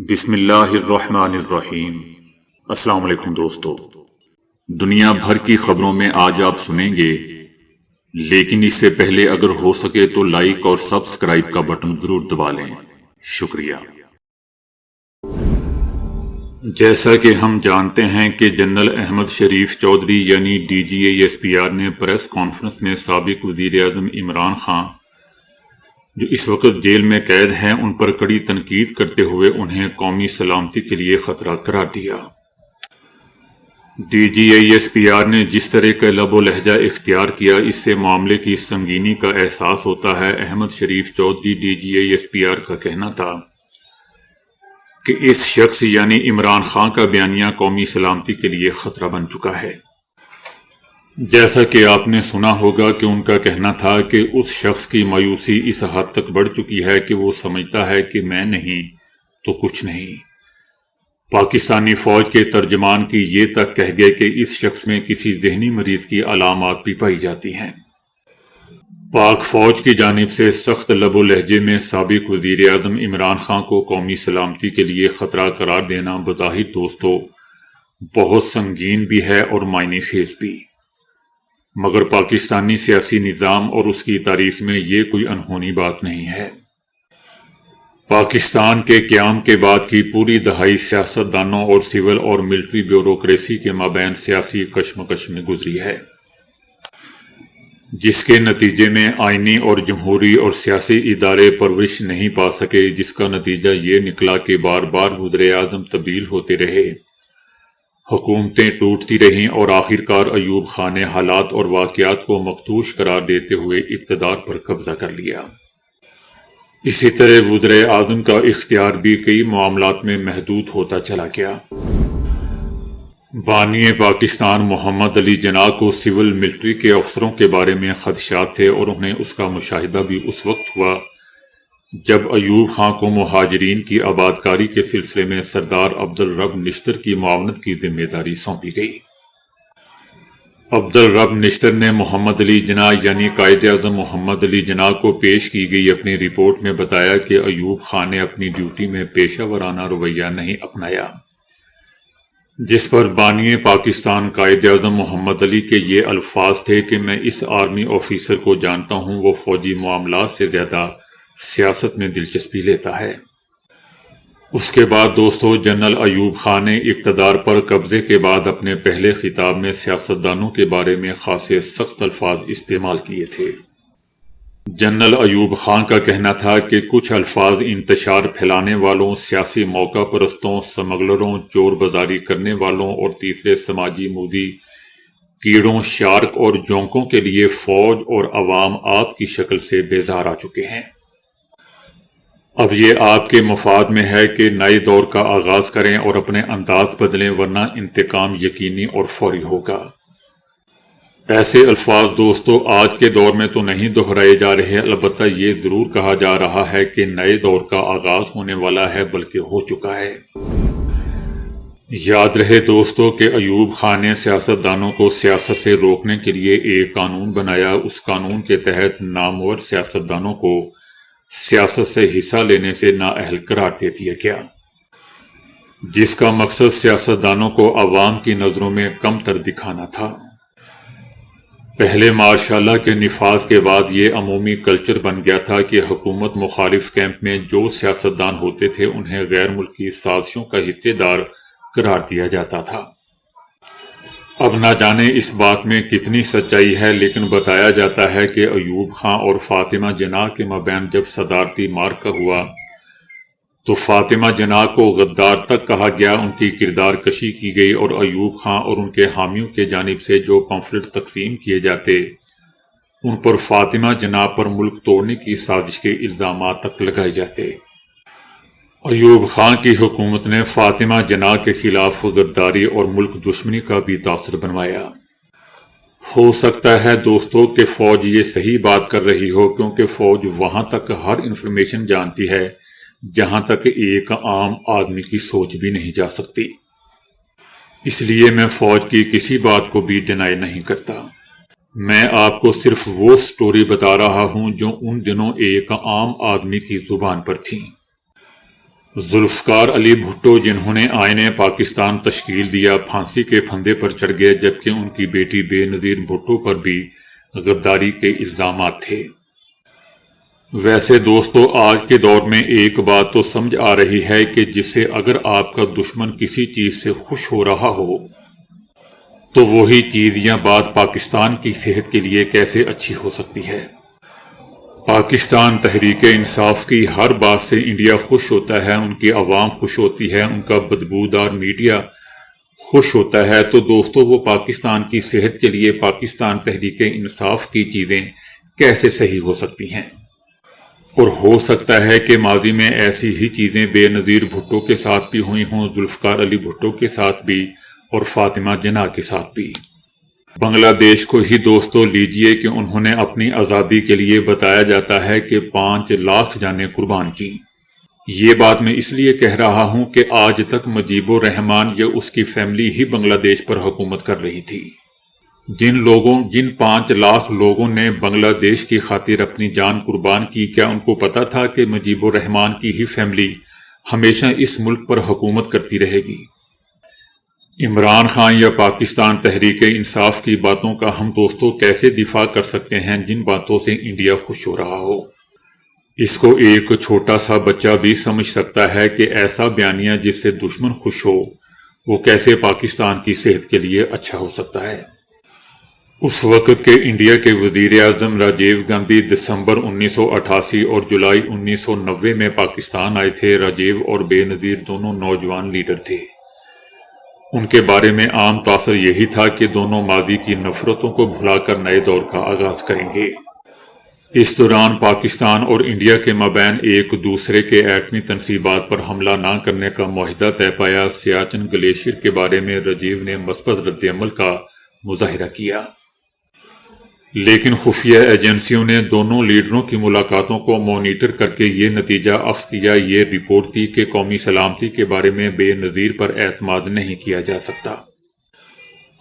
بسم اللہ الرحمن الرحیم۔ السلام علیکم دوستو، دنیا بھر کی خبروں میں آج آپ سنیں گے، لیکن اس سے پہلے اگر ہو سکے تو لائک اور سبسکرائب کا بٹن ضرور دبا لیں۔ شکریہ۔ جیسا کہ ہم جانتے ہیں کہ جنرل احمد شریف چودھری یعنی D G I S P R نے پریس کانفرنس میں سابق وزیر اعظم عمران خان جو اس وقت جیل میں قید ہیں ان پر کڑی تنقید کرتے ہوئے انہیں قومی سلامتی کے لیے خطرہ قرار دیا۔ D G I S P R نے جس طرح کا لب و لہجہ اختیار کیا، اس سے معاملے کی سنگینی کا احساس ہوتا ہے۔ Ahmad Sharif Chaudhry D G I S P R کا کہنا تھا کہ اس شخص یعنی عمران خان کا بیانیہ قومی سلامتی کے لیے خطرہ بن چکا ہے۔ جیسا کہ آپ نے سنا ہوگا کہ ان کا کہنا تھا کہ اس شخص کی مایوسی اس حد تک بڑھ چکی ہے کہ وہ سمجھتا ہے کہ میں نہیں تو کچھ نہیں۔ پاکستانی فوج کے ترجمان کی یہ تک کہہ گئے کہ اس شخص میں کسی ذہنی مریض کی علامات بھی پائی جاتی ہیں۔ پاک فوج کی جانب سے سخت لب و لہجے میں سابق وزیر اعظم عمران خان کو قومی سلامتی کے لیے خطرہ قرار دینا بظاہر دوستو بہت سنگین بھی ہے اور معنی خیز بھی، مگر پاکستانی سیاسی نظام اور اس کی تاریخ میں یہ کوئی انہونی بات نہیں ہے۔ پاکستان کے قیام کے بعد کی پوری دہائی سیاستدانوں اور سول اور ملٹری بیوروکریسی کے مابین سیاسی کشمکش میں گزری ہے، جس کے نتیجے میں آئینی اور جمہوری اور سیاسی ادارے پرورش نہیں پا سکے، جس کا نتیجہ یہ نکلا کہ بار بار وزراء اعظم تبدیل ہوتے رہے، حکومتیں ٹوٹتی رہیں اور آخرکار ایوب خان نے حالات اور واقعات کو مختوش قرار دیتے ہوئے اقتدار پر قبضہ کر لیا۔ اسی طرح وزراء اعظم کا اختیار بھی کئی معاملات میں محدود ہوتا چلا گیا۔ بانی پاکستان محمد علی جناح کو سول ملٹری کے افسروں کے بارے میں خدشات تھے اور انہیں اس کا مشاہدہ بھی اس وقت ہوا جب ایوب خان کو مہاجرین کی آبادکاری کے سلسلے میں سردار عبدالرب نشتر کی معاونت کی ذمہ داری سونپی گئی۔ عبدالرب نشتر نے محمد علی جناح یعنی قائد اعظم محمد علی جناح کو پیش کی گئی اپنی رپورٹ میں بتایا کہ ایوب خان نے اپنی ڈیوٹی میں پیشہ ورانہ رویہ نہیں اپنایا، جس پر بانی پاکستان قائد اعظم محمد علی کے یہ الفاظ تھے کہ میں اس آرمی آفیسر کو جانتا ہوں، وہ فوجی معاملات سے زیادہ سیاست میں دلچسپی لیتا ہے۔ اس کے بعد دوستو جنرل ایوب خان نے اقتدار پر قبضے کے بعد اپنے پہلے خطاب میں سیاستدانوں کے بارے میں خاصے سخت الفاظ استعمال کیے تھے۔ جنرل ایوب خان کا کہنا تھا کہ کچھ الفاظ انتشار پھیلانے والوں، سیاسی موقع پرستوں، سمگلروں، چور بازاری کرنے والوں اور تیسرے سماجی موذی کیڑوں، شارک اور جونکوں کے لیے فوج اور عوام آپ کی شکل سے بیزار آ چکے ہیں۔ اب یہ آپ کے مفاد میں ہے کہ نئے دور کا آغاز کریں اور اپنے انداز بدلیں، ورنہ انتقام یقینی اور فوری ہوگا۔ ایسے الفاظ دوستو آج کے دور میں تو نہیں دہرائے جا رہے، البتہ یہ ضرور کہا جا رہا ہے کہ نئے دور کا آغاز ہونے والا ہے، بلکہ ہو چکا ہے۔ یاد رہے دوستو کہ ایوب خان نے سیاستدانوں کو سیاست سے روکنے کے لیے ایک قانون بنایا۔ اس قانون کے تحت نامور سیاستدانوں کو سیاست سے حصہ لینے سے نااہل قرار دے دیا گیا، جس کا مقصد سیاستدانوں کو عوام کی نظروں میں کم تر دکھانا تھا۔ پہلے مارشاء اللہ کے نفاذ کے بعد یہ عمومی کلچر بن گیا تھا کہ حکومت مخالف کیمپ میں جو سیاستدان ہوتے تھے انہیں غیر ملکی سازشوں کا حصے دار قرار دیا جاتا تھا۔ اب نہ جانے اس بات میں کتنی سچائی ہے، لیکن بتایا جاتا ہے کہ ایوب خان اور فاطمہ جناح کے مابین جب صدارتی معرکہ ہوا تو فاطمہ جناح کو غدار تک کہا گیا، ان کی کردار کشی کی گئی اور ایوب خان اور ان کے حامیوں کی جانب سے جو پمفلٹ تقسیم کیے جاتے ان پر فاطمہ جناح پر ملک توڑنے کی سازش کے الزامات تک لگائے جاتے۔ ایوب خان کی حکومت نے فاطمہ جناح کے خلاف غداری اور ملک دشمنی کا بھی تاثر بنوایا۔ ہو سکتا ہے دوستو کہ فوج یہ صحیح بات کر رہی ہو، کیونکہ فوج وہاں تک ہر انفارمیشن جانتی ہے جہاں تک ایک عام آدمی کی سوچ بھی نہیں جا سکتی۔ اس لیے میں فوج کی کسی بات کو بھی ڈینائی نہیں کرتا۔ میں آپ کو صرف وہ سٹوری بتا رہا ہوں جو ان دنوں ایک عام آدمی کی زبان پر تھی۔ ذوالفقار علی بھٹو جنہوں نے آئین پاکستان تشکیل دیا پھانسی کے پھندے پر چڑھ گئے، جبکہ ان کی بیٹی بے نظیر بھٹو پر بھی غداری کے الزامات تھے۔ ویسے دوستو، آج کے دور میں ایک بات تو سمجھ آ رہی ہے کہ جس سے اگر آپ کا دشمن کسی چیز سے خوش ہو رہا ہو تو وہی چیز یا بات پاکستان کی صحت کے لیے کیسے اچھی ہو سکتی ہے۔ پاکستان تحریک انصاف کی ہر بات سے انڈیا خوش ہوتا ہے، ان کی عوام خوش ہوتی ہے، ان کا بدبودار میڈیا خوش ہوتا ہے، تو دوستو وہ پاکستان کی صحت کے لیے پاکستان تحریک انصاف کی چیزیں کیسے صحیح ہو سکتی ہیں؟ اور ہو سکتا ہے کہ ماضی میں ایسی ہی چیزیں بے نظیر بھٹو کے ساتھ بھی ہوئی ہوں، ذوالفقار علی بھٹو کے ساتھ بھی اور فاطمہ جناح کے ساتھ بھی۔ بنگلہ دیش کو ہی دوستو لیجئے کہ انہوں نے اپنی آزادی کے لیے بتایا جاتا ہے کہ 5 لاکھ جانیں قربان کی۔ یہ بات میں اس لیے کہہ رہا ہوں کہ آج تک مجیب الرحمان یا اس کی فیملی ہی بنگلہ دیش پر حکومت کر رہی تھی۔ جن 5 لاکھ لوگوں نے بنگلہ دیش کی خاطر اپنی جان قربان کی، کیا ان کو پتا تھا کہ مجیب الرحمان کی ہی فیملی ہمیشہ اس ملک پر حکومت کرتی رہے گی؟ عمران خان یا پاکستان تحریک انصاف کی باتوں کا ہم دوستوں کیسے دفاع کر سکتے ہیں جن باتوں سے انڈیا خوش ہو رہا ہو؟ اس کو ایک چھوٹا سا بچہ بھی سمجھ سکتا ہے کہ ایسا بیانیہ جس سے دشمن خوش ہو وہ کیسے پاکستان کی صحت کے لیے اچھا ہو سکتا ہے۔ اس وقت کے انڈیا کے وزیر اعظم راجیو گاندھی دسمبر 1988 اور جولائی 1990 میں پاکستان آئے تھے۔ راجیو اور بے نظیر دونوں نوجوان لیڈر تھے۔ ان کے بارے میں عام تاثر یہی تھا کہ دونوں ماضی کی نفرتوں کو بھلا کر نئے دور کا آغاز کریں گے۔ اس دوران پاکستان اور انڈیا کے مابین ایک دوسرے کے ایٹمی تنصیبات پر حملہ نہ کرنے کا معاہدہ طے پایا۔ سیاچن گلیشیئر کے بارے میں راجیو نے مثبت رد عمل کا مظاہرہ کیا، لیکن خفیہ ایجنسیوں نے دونوں لیڈروں کی ملاقاتوں کو مانیٹر کر کے یہ نتیجہ اخذ کیا، یہ رپورٹ تھی کہ قومی سلامتی کے بارے میں بے نظیر پر اعتماد نہیں کیا جا سکتا۔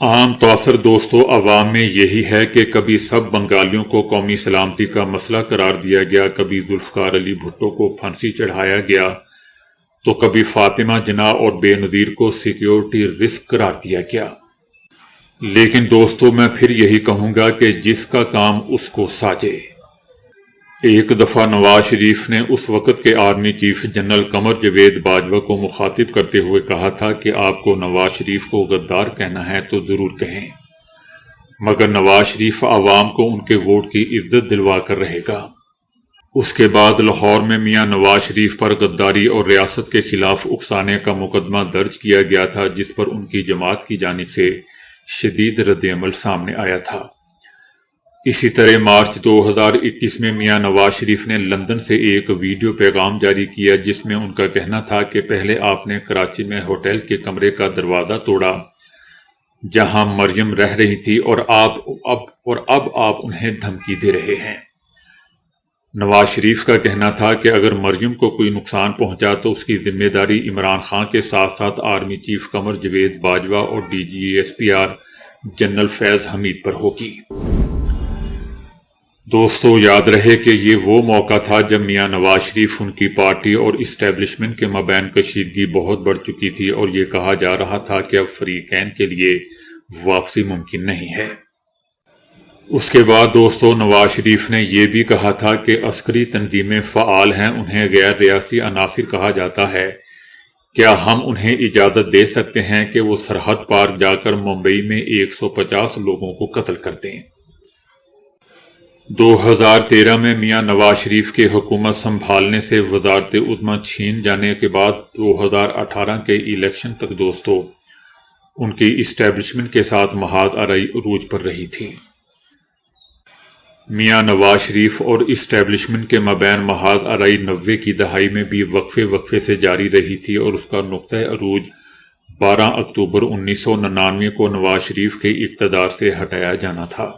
عام تاثر دوستو عوام میں یہی ہے کہ کبھی سب بنگالیوں کو قومی سلامتی کا مسئلہ قرار دیا گیا، کبھی ذوالفقار علی بھٹو کو پھانسی چڑھایا گیا، تو کبھی فاطمہ جناح اور بے نظیر کو سیکیورٹی رسک قرار دیا گیا۔ لیکن دوستو میں پھر یہی کہوں گا کہ جس کا کام اس کو ساجے۔ ایک دفعہ نواز شریف نے اس وقت کے army chief general Qamar Javed Bajwa کو مخاطب کرتے ہوئے کہا تھا کہ آپ کو نواز شریف کو غدار کہنا ہے تو ضرور کہیں، مگر نواز شریف عوام کو ان کے ووٹ کی عزت دلوا کر رہے گا۔ اس کے بعد لاہور میں میاں نواز شریف پر غداری اور ریاست کے خلاف اکسانے کا مقدمہ درج کیا گیا تھا، جس پر ان کی جماعت کی جانب سے شدید رد عمل سامنے آیا تھا۔ اسی طرح مارچ 2021 میں میاں نواز شریف نے لندن سے ایک ویڈیو پیغام جاری کیا جس میں ان کا کہنا تھا کہ پہلے آپ نے کراچی میں ہوٹل کے کمرے کا دروازہ توڑا جہاں مریم رہ رہی تھی، اور اب آپ انہیں دھمکی دے رہے ہیں۔ نواز شریف کا کہنا تھا کہ اگر مریم کو کوئی نقصان پہنچا تو اس کی ذمہ داری عمران خان کے ساتھ ساتھ آرمی چیف قمر جاوید باجوہ اور D G S P R general Faiz Hameed پر ہوگی۔ دوستو یاد رہے کہ یہ وہ موقع تھا جب میاں نواز شریف، ان کی پارٹی اور اسٹیبلشمنٹ کے مابین کشیدگی بہت بڑھ چکی تھی اور یہ کہا جا رہا تھا کہ اب فریقین کے لیے واپسی ممکن نہیں ہے۔ اس کے بعد دوستو نواز شریف نے یہ بھی کہا تھا کہ عسکری تنظیمیں فعال ہیں، انہیں غیر ریاستی عناصر کہا جاتا ہے، کیا ہم انہیں اجازت دے سکتے ہیں کہ وہ سرحد پار جا کر ممبئی میں 150 لوگوں کو قتل کر دیں؟ 2013 میں میاں نواز شریف کے حکومت سنبھالنے سے وزارت عظمیٰ چھین جانے کے بعد 2018 کے الیکشن تک دوستو ان کی اسٹیبلشمنٹ کے ساتھ محاذ آرائی عروج پر رہی تھی۔ میاں نواز شریف اور اسٹیبلشمنٹ کے مابین محاذ آرائی 90 کی دہائی میں بھی وقفے سے جاری رہی تھی اور اس کا نقطہ عروج 12 اکتوبر 1999 کو نواز شریف کے اقتدار سے ہٹایا جانا تھا۔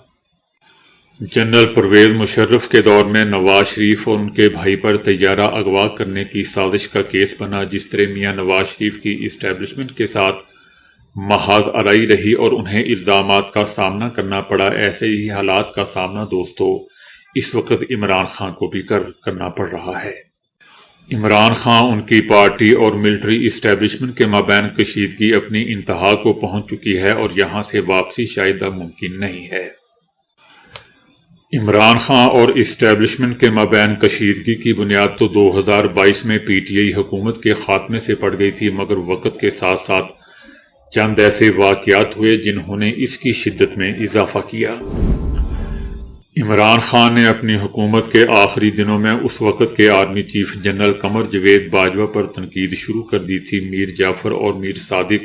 جنرل پرویز مشرف کے دور میں نواز شریف اور ان کے بھائی پر طیارہ اغوا کرنے کی سازش کا کیس بنا۔ جس طرح میاں نواز شریف کی اسٹیبلشمنٹ کے ساتھ محاذ آرائی رہی اور انہیں الزامات کا سامنا کرنا پڑا، ایسے ہی حالات کا سامنا دوستو اس وقت عمران خان کو بھی کرنا پڑ رہا ہے۔ عمران خان، ان کی پارٹی اور ملٹری اسٹیبلشمنٹ کے مابین کشیدگی اپنی انتہا کو پہنچ چکی ہے اور یہاں سے واپسی شاید اب ممکن نہیں ہے۔ عمران خان اور اسٹیبلشمنٹ کے مابین کشیدگی کی بنیاد تو 2022 میں پی ٹی آئی حکومت کے خاتمے سے پڑ گئی تھی، مگر وقت کے ساتھ ساتھ چند ایسے واقعات ہوئے جنہوں نے اس کی شدت میں اضافہ کیا۔ عمران خان نے اپنی حکومت کے آخری دنوں میں اس وقت کے army chief general Qamar Javed Bajwa پر تنقید شروع کر دی تھی۔ میر جعفر اور میر صادق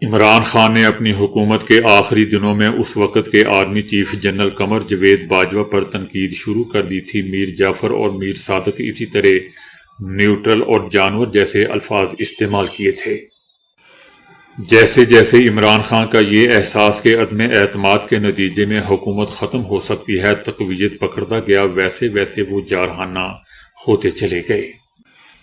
عمران خان نے اپنی حکومت کے آخری دنوں میں اس وقت کے army chief general Qamar Javed Bajwa پر تنقید شروع کر دی تھی۔ میر جعفر اور میر صادق اسی طرح نیوٹرل اور جانور جیسے الفاظ استعمال کیے تھے۔ جیسے جیسے عمران خان کا یہ احساس کہ عدم اعتماد کے نتیجے میں حکومت ختم ہو سکتی ہے تقویت پکڑتا گیا، ویسے ویسے وہ جارحانہ ہوتے چلے گئے۔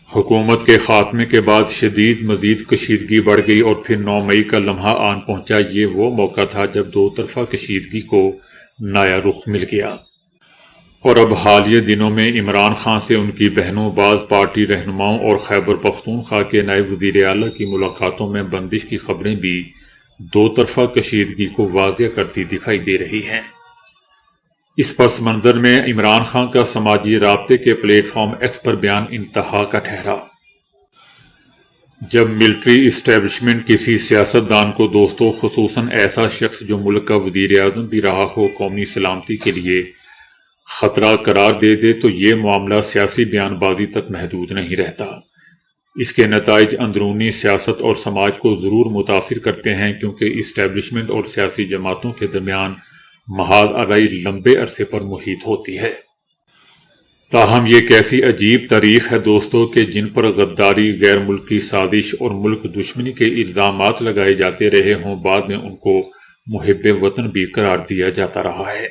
حکومت کے خاتمے کے بعد مزید کشیدگی بڑھ گئی اور پھر 9 مئی کا لمحہ آن پہنچا۔ یہ وہ موقع تھا جب دو طرفہ کشیدگی کو نیا رخ مل گیا، اور اب حالیہ دنوں میں عمران خان سے ان کی بہنوں، بعض پارٹی رہنماؤں اور خیبر پختونخوا کے نائب وزیر اعلیٰ کی ملاقاتوں میں بندش کی خبریں بھی دو طرفہ کشیدگی کو واضح کرتی دکھائی دے رہی ہیں۔ اس پس منظر میں عمران خان کا سماجی رابطے کے پلیٹ فارم ایکس پر بیان انتہا کا ٹھہرا۔ جب ملٹری اسٹیبلشمنٹ کسی سیاستدان کو دوستوں، خصوصاً ایسا شخص جو ملک کا وزیر اعظم بھی رہا ہو، قومی سلامتی کے لیے خطرہ قرار دے دے تو یہ معاملہ سیاسی بیان بازی تک محدود نہیں رہتا۔ اس کے نتائج اندرونی سیاست اور سماج کو ضرور متاثر کرتے ہیں، کیونکہ اسٹیبلشمنٹ اور سیاسی جماعتوں کے درمیان محاذ آرائی لمبے عرصے پر محیط ہوتی ہے۔ تاہم یہ کیسی عجیب تاریخ ہے دوستو کہ جن پر غداری، غیر ملکی سازش اور ملک دشمنی کے الزامات لگائے جاتے رہے ہوں، بعد میں ان کو محب وطن بھی قرار دیا جاتا رہا ہے۔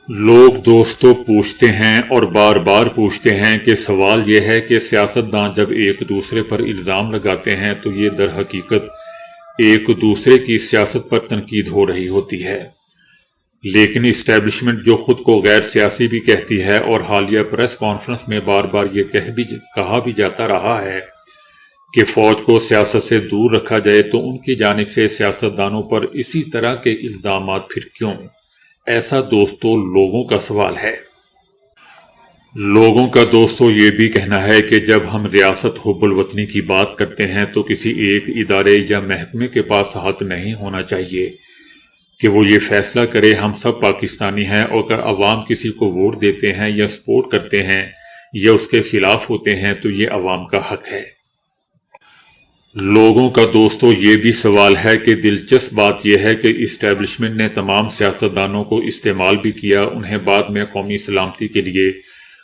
لوگ دوستو پوچھتے ہیں اور بار بار پوچھتے ہیں کہ سوال یہ ہے کہ سیاستدان جب ایک دوسرے پر الزام لگاتے ہیں تو یہ در حقیقت ایک دوسرے کی سیاست پر تنقید ہو رہی ہوتی ہے، لیکن اسٹیبلشمنٹ جو خود کو غیر سیاسی بھی کہتی ہے اور حالیہ پریس کانفرنس میں بار بار یہ کہا بھی جاتا رہا ہے کہ فوج کو سیاست سے دور رکھا جائے، تو ان کی جانب سے سیاستدانوں پر اسی طرح کے الزامات پھر کیوں؟ ایسا دوستو لوگوں کا سوال ہے۔ لوگوں کا دوستو یہ بھی کہنا ہے کہ جب ہم ریاست حب الوطنی کی بات کرتے ہیں تو کسی ایک ادارے یا محکمے کے پاس حق نہیں ہونا چاہیے کہ وہ یہ فیصلہ کرے ہم سب پاکستانی ہیں، اور اگر عوام کسی کو ووٹ دیتے ہیں یا سپورٹ کرتے ہیں یا اس کے خلاف ہوتے ہیں تو یہ عوام کا حق ہے۔ لوگوں کا دوستو یہ بھی سوال ہے کہ دلچسپ بات یہ ہے کہ اسٹیبلشمنٹ نے تمام سیاستدانوں کو استعمال بھی کیا، انہیں بعد میں قومی سلامتی کے لیے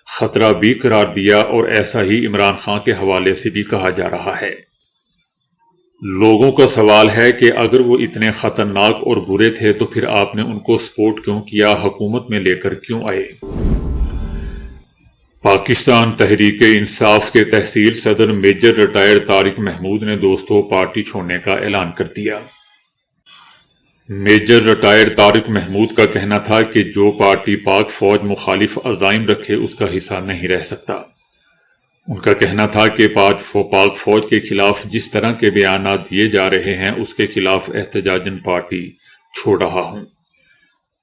خطرہ بھی قرار دیا، اور ایسا ہی عمران خان کے حوالے سے بھی کہا جا رہا ہے۔ لوگوں کا سوال ہے کہ اگر وہ اتنے خطرناک اور برے تھے تو پھر آپ نے ان کو سپورٹ کیوں کیا، حکومت میں لے کر کیوں آئے؟ پاکستان تحریک انصاف کے تحصیل صدر میجر ریٹائرڈ طارق محمود نے دوستو پارٹی چھوڑنے کا اعلان کر دیا۔ میجر ریٹائرڈ طارق محمود کا کہنا تھا کہ جو پارٹی پاک فوج مخالف عزائم رکھے اس کا حصہ نہیں رہ سکتا۔ ان کا کہنا تھا کہ پاک فوج کے خلاف جس طرح کے بیانات دیے جا رہے ہیں اس کے خلاف احتجاجاً پارٹی چھوڑ رہا ہوں۔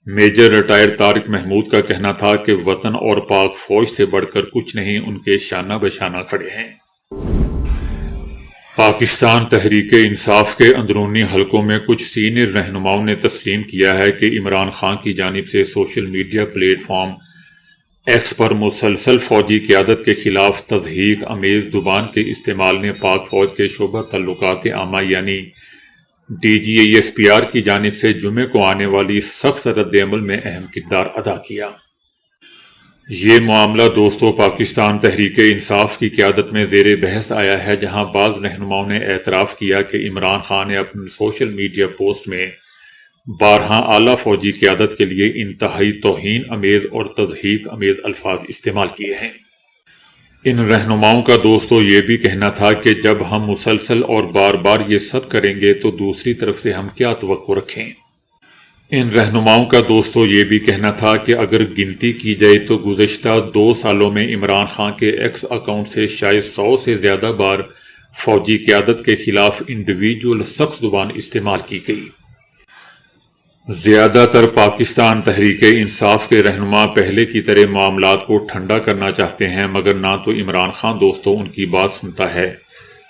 میجر ریٹائرڈ طارق محمود کا کہنا تھا کہ وطن اور پاک فوج سے بڑھ کر کچھ نہیں، ان کے شانہ بشانہ کھڑے ہیں۔ پاکستان تحریک انصاف کے اندرونی حلقوں میں کچھ سینئر رہنماؤں نے تسلیم کیا ہے کہ عمران خان کی جانب سے social media platform X پر مسلسل فوجی قیادت کے خلاف تضحیک امیز زبان کے استعمال نے پاک فوج کے شعبہ تعلقات عامہ یعنی D G S P R کی جانب سے جمعے کو آنے والی سخت رد عمل میں اہم کردار ادا کیا۔ یہ معاملہ دوستو پاکستان تحریک انصاف کی قیادت میں زیر بحث آیا ہے، جہاں بعض رہنماؤں نے اعتراف کیا کہ عمران خان نے اپنی سوشل میڈیا پوسٹ میں بارہا اعلیٰ فوجی قیادت کے لیے انتہائی توہین امیز اور تضحیک امیز الفاظ استعمال کیے ہیں۔ ان رہنماؤں کا دوستو یہ بھی کہنا تھا کہ جب ہم مسلسل اور بار بار یہ سب کریں گے تو دوسری طرف سے ہم کیا توقع رکھیں؟ ان رہنماؤں کا دوستو یہ بھی کہنا تھا کہ اگر گنتی کی جائے تو گزشتہ 2 سالوں میں عمران خان کے ایکس اکاؤنٹ سے شاید 100 سے زیادہ بار فوجی قیادت کے خلاف انڈیویجول سخت زبان استعمال کی گئی۔ زیادہ تر پاکستان تحریک انصاف کے رہنما پہلے کی طرح معاملات کو ٹھنڈا کرنا چاہتے ہیں، مگر نہ تو عمران خان دوستو ان کی بات سنتا ہے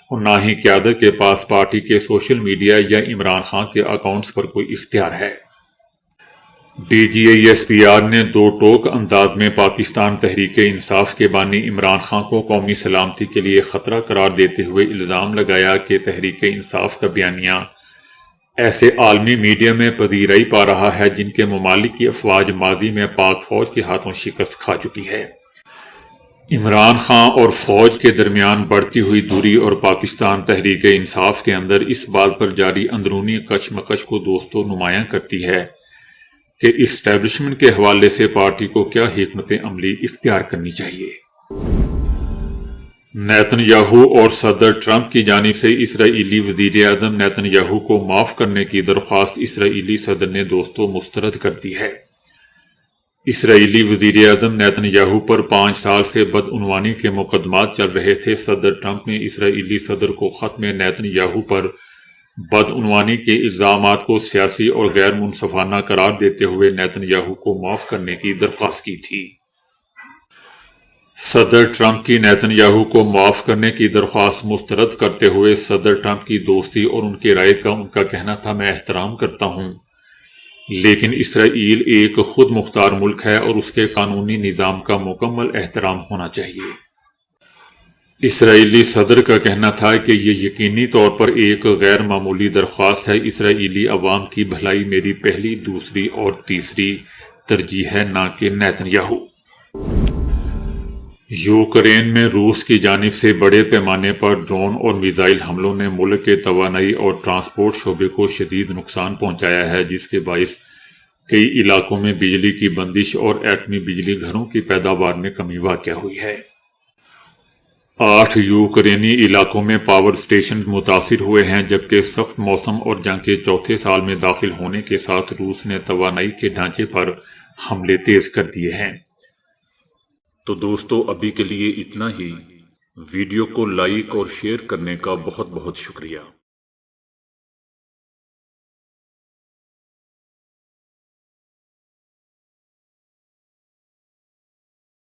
اور نہ ہی قیادت کے پاس پارٹی کے سوشل میڈیا یا عمران خان کے اکاؤنٹس پر کوئی اختیار ہے۔ D G I S P R نے 2 ٹوک انداز میں پاکستان تحریک انصاف کے بانی عمران خان کو قومی سلامتی کے لیے خطرہ قرار دیتے ہوئے الزام لگایا کہ تحریک انصاف کا بیانیہ ایسے عالمی میڈیا میں پذیرائی پا رہا ہے جن کے ممالک کی افواج ماضی میں پاک فوج کے ہاتھوں شکست کھا چکی ہے۔ عمران خان اور فوج کے درمیان بڑھتی ہوئی دوری اور پاکستان تحریک انصاف کے اندر اس بات پر جاری اندرونی کشمکش کو دوستوں نمایاں کرتی ہے کہ اسٹیبلشمنٹ کے حوالے سے پارٹی کو کیا حکمت عملی اختیار کرنی چاہیے۔ نیتن یاہو اور صدر ٹرمپ کی جانب سے اسرائیلی وزیر اعظم نیتن یاہو کو معاف کرنے کی درخواست اسرائیلی صدر نے دوستوں مسترد کر دی ہے۔ اسرائیلی وزیر اعظم نیتن یاہو پر 5 سال سے بدعنوانی کے مقدمات چل رہے تھے۔ صدر ٹرمپ نے اسرائیلی صدر کو خط میں نیتن یاہو پر بدعنوانی کے الزامات کو سیاسی اور غیر منصفانہ قرار دیتے ہوئے نیتن یاہو کو معاف کرنے کی درخواست کی تھی۔ صدر ٹرمپ کی نیتن یاہو کو معاف کرنے کی درخواست مسترد کرتے ہوئے صدر ٹرمپ کی دوستی اور ان کے رائے کا ان کا کہنا تھا، میں احترام کرتا ہوں، لیکن اسرائیل ایک خود مختار ملک ہے اور اس کے قانونی نظام کا مکمل احترام ہونا چاہیے۔ اسرائیلی صدر کا کہنا تھا کہ یہ یقینی طور پر ایک غیر معمولی درخواست ہے۔ اسرائیلی عوام کی بھلائی میری پہلی، دوسری اور تیسری ترجیح ہے، نہ کہ نیتن یاہو۔ یوکرین میں روس کی جانب سے بڑے پیمانے پر ڈرون اور میزائل حملوں نے ملک کے توانائی اور ٹرانسپورٹ شعبے کو شدید نقصان پہنچایا ہے، جس کے باعث کئی علاقوں میں بجلی کی بندش اور ایٹمی بجلی گھروں کی پیداوار میں کمی واقع ہوئی ہے۔ 8 یوکرینی علاقوں میں پاور سٹیشنز متاثر ہوئے ہیں، جبکہ سخت موسم اور جنگ کے 4تھے سال میں داخل ہونے کے ساتھ روس نے توانائی کے ڈھانچے پر حملے تیز کر دیے ہیں۔ تو دوستو ابھی کے لیے اتنا ہی۔ ویڈیو کو لائک اور شیئر کرنے کا بہت بہت شکریہ۔